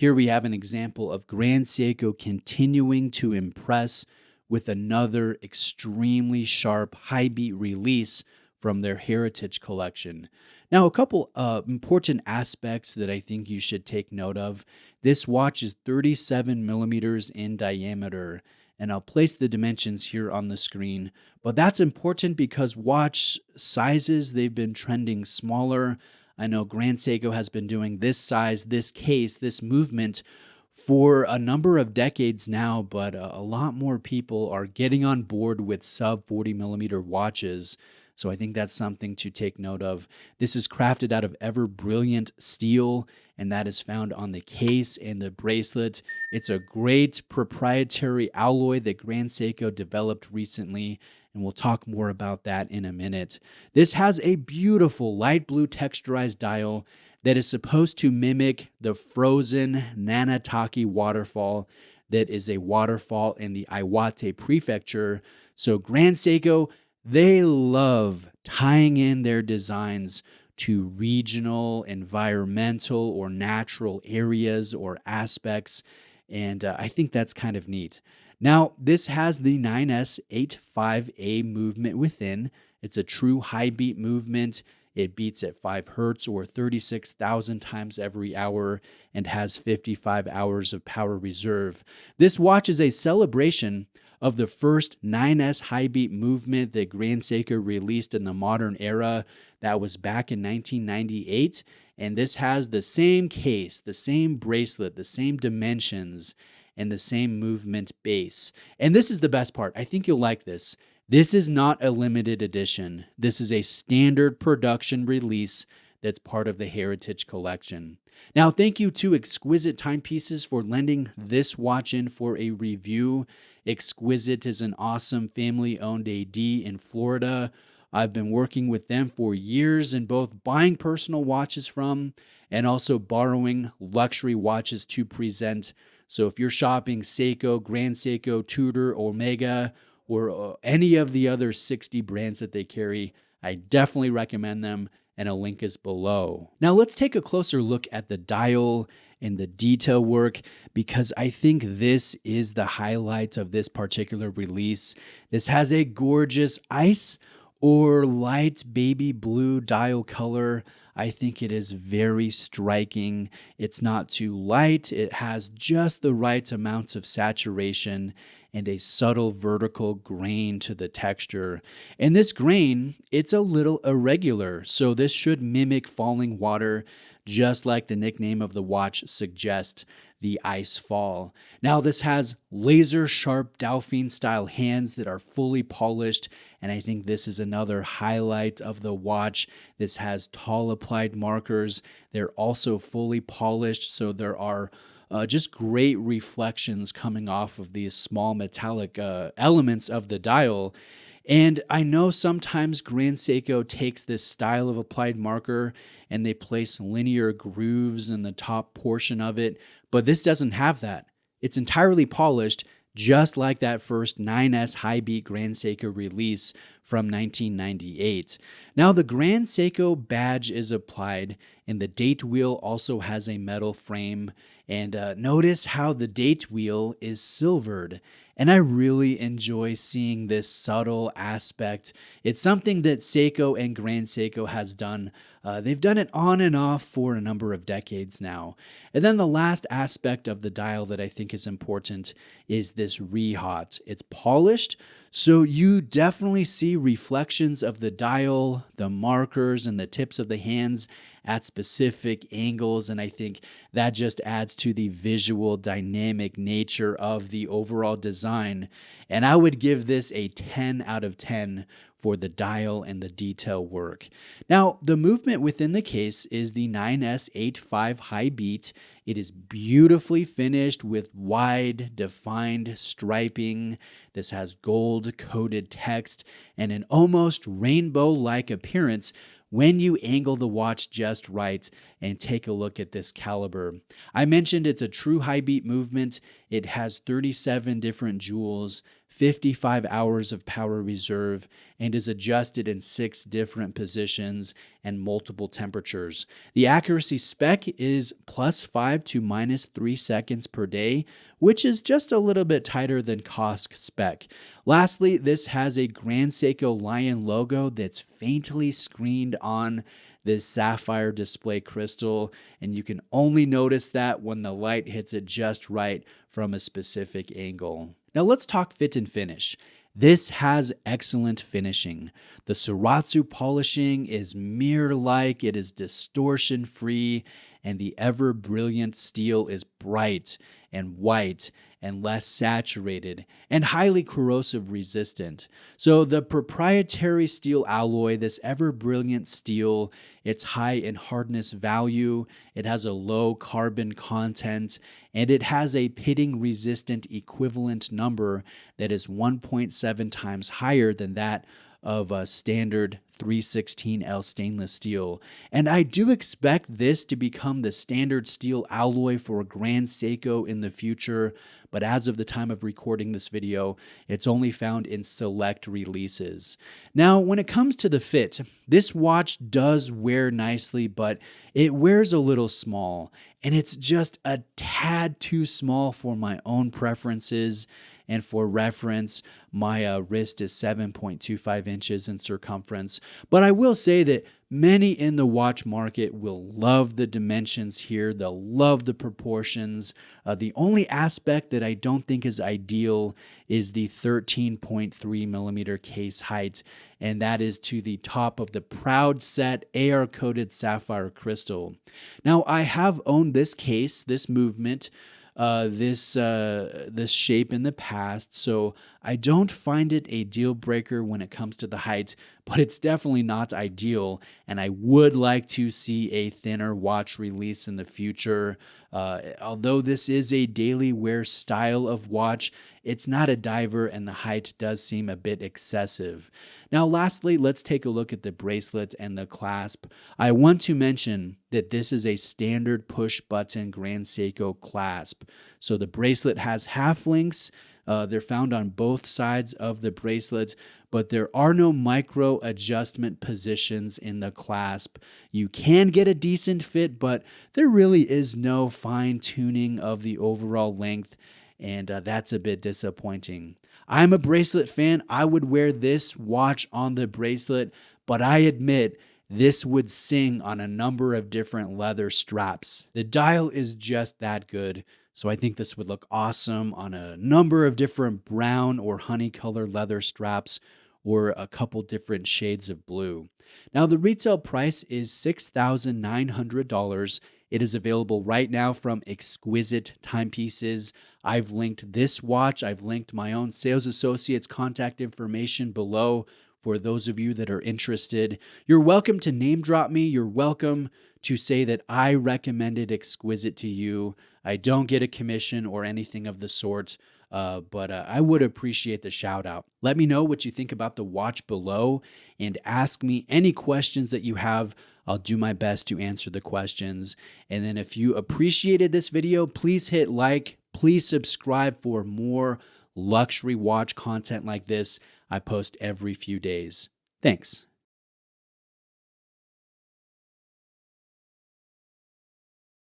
Here we have an example of Grand Seiko continuing to impress with another extremely sharp high beat release from their heritage collection. Now, a couple important aspects that I think you should take note of. This watch is 37 millimeters in diameter, and I'll place the dimensions here on the screen. But that's important because watch sizes, they've been trending smaller. I know Grand Seiko has been doing this size, this case, this movement for a number of decades now, but a lot more people are getting on board with sub 40 millimeter watches. So I think that's something to take note of. This is crafted out of ever brilliant steel, and that is found on the case and the bracelet. It's a great proprietary alloy that Grand Seiko developed recently, and we'll talk more about that in a minute. This has a beautiful light blue texturized dial that is supposed to mimic the frozen Nanatake waterfall that is a waterfall in the Iwate prefecture. So Grand Seiko, they love tying in their designs to regional, environmental, or natural areas or aspects, and I think that's kind of neat. Now, this has the 9S85A movement within. It's a true high beat movement. It beats at 5 hertz or 36,000 times every hour and has 55 hours of power reserve. This watch is a celebration of the first 9S high beat movement that Grand Seiko released in the modern era. That was back in 1998. And this has the same case, the same bracelet, the same dimensions, and the same movement base. And this is the best part. I think you'll like this. This is not a limited edition. This is a standard production release that's part of the Heritage Collection. Now, thank you to Exquisite Timepieces for lending this watch in for a review. Exquisite is an awesome family-owned AD in Florida. I've been working with them for years in both buying personal watches from and also borrowing luxury watches to present. So if you're shopping Seiko, Grand Seiko, Tudor, Omega, or any of the other 60 brands that they carry, I definitely recommend them, and a link is below. Now let's take a closer look at the dial and the detail work, because I think this is the highlight of this particular release. This has a gorgeous ice or light baby blue dial color. I think it is very striking. It's not too light. It has just the right amount of saturation and a subtle vertical grain to the texture. And this grain, it's a little irregular, so this should mimic falling water, just like the nickname of the watch suggests, the ice fall. Now, this has laser sharp Dauphine style hands that are fully polished, and I think this is another highlight of the watch. This has tall applied markers. They're also fully polished, so there are just great reflections coming off of these small metallic elements of the dial. And I know sometimes Grand Seiko takes this style of applied marker and they place linear grooves in the top portion of it, but this doesn't have that. It's entirely polished, just like that first 9S high beat Grand Seiko release from 1998. Now, the Grand Seiko badge is applied, and the date wheel also has a metal frame. And notice how the date wheel is silvered. And I really enjoy seeing this subtle aspect. It's something that Seiko and Grand Seiko has done. They've done it on and off for a number of decades now. And then the last aspect of the dial that I think is important is this rehaut. It's polished, so you definitely see reflections of the dial, the markers, and the tips of the hands at specific angles, and I think that just adds to the visual dynamic nature of the overall design. And I would give this a 10 out of 10 for the dial and the detail work. Now, the movement within the case is the 9S85 high beat. It is beautifully finished with wide, defined striping. This has gold-coated text and an almost rainbow-like appearance when you angle the watch just right and take a look at this caliber. I mentioned it's a true high beat movement. It has 37 different jewels, 55 hours of power reserve, and is adjusted in 6 different positions and multiple temperatures. The accuracy spec is +5 to -3 seconds per day, which is just a little bit tighter than COSC spec. Lastly, this has a Grand Seiko lion logo that's faintly screened on this sapphire display crystal, and you can only notice that when the light hits it just right from a specific angle. Now let's talk fit and finish. This has excellent finishing. The Suratsu polishing is mirror-like, it is distortion-free, and the ever-brilliant steel is bright and white and less saturated and highly corrosive resistant. So the proprietary steel alloy, this ever-brilliant steel, it's high in hardness value, it has a low carbon content, and it has a pitting resistant equivalent number that is 1.7 times higher than that of a standard 316L stainless steel. And I do expect this to become the standard steel alloy for Grand Seiko in the future, but as of the time of recording this video, it's only found in select releases. Now, when it comes to the fit, this watch does wear nicely, but it wears a little small, and it's just a tad too small for my own preferences. And for reference, my wrist is 7.25 inches in circumference. But I will say that many in the watch market will love the dimensions here. They'll love the proportions. The only aspect that I don't think is ideal is the 13.3 millimeter case height, and that is to the top of the Proud Set AR-coated sapphire crystal. Now, I have owned this case, this movement, this shape in the past, so I don't find it a deal breaker when it comes to the height, but it's definitely not ideal, and I would like to see a thinner watch release in the future. Although this is a daily wear style of watch, it's not a diver, and the height does seem a bit excessive. Now, lastly, let's take a look at the bracelet and the clasp. I want to mention that this is a standard push-button Grand Seiko clasp. So the bracelet has half links. They're found on both sides of the bracelet, but there are no micro adjustment positions in the clasp. You can get a decent fit, but there really is no fine tuning of the overall length, and that's a bit disappointing. I'm a bracelet fan. I would wear this watch on the bracelet, but I admit this would sing on a number of different leather straps. The dial is just that good, so I think this would look awesome on a number of different brown or honey colored leather straps or a couple different shades of blue. Now, the retail price is $6,900. It is available right now from Exquisite Timepieces. I've linked this watch. I've linked my own sales associate's contact information below for those of you that are interested. You're welcome to name drop me. You're welcome to say that I recommended Exquisite to you. I don't get a commission or anything of the sort, but I would appreciate the shout out. Let me know what you think about the watch below and ask me any questions that you have. I'll do my best to answer the questions. And then if you appreciated this video, please hit like, please subscribe for more luxury watch content like this. I post every few days. Thanks.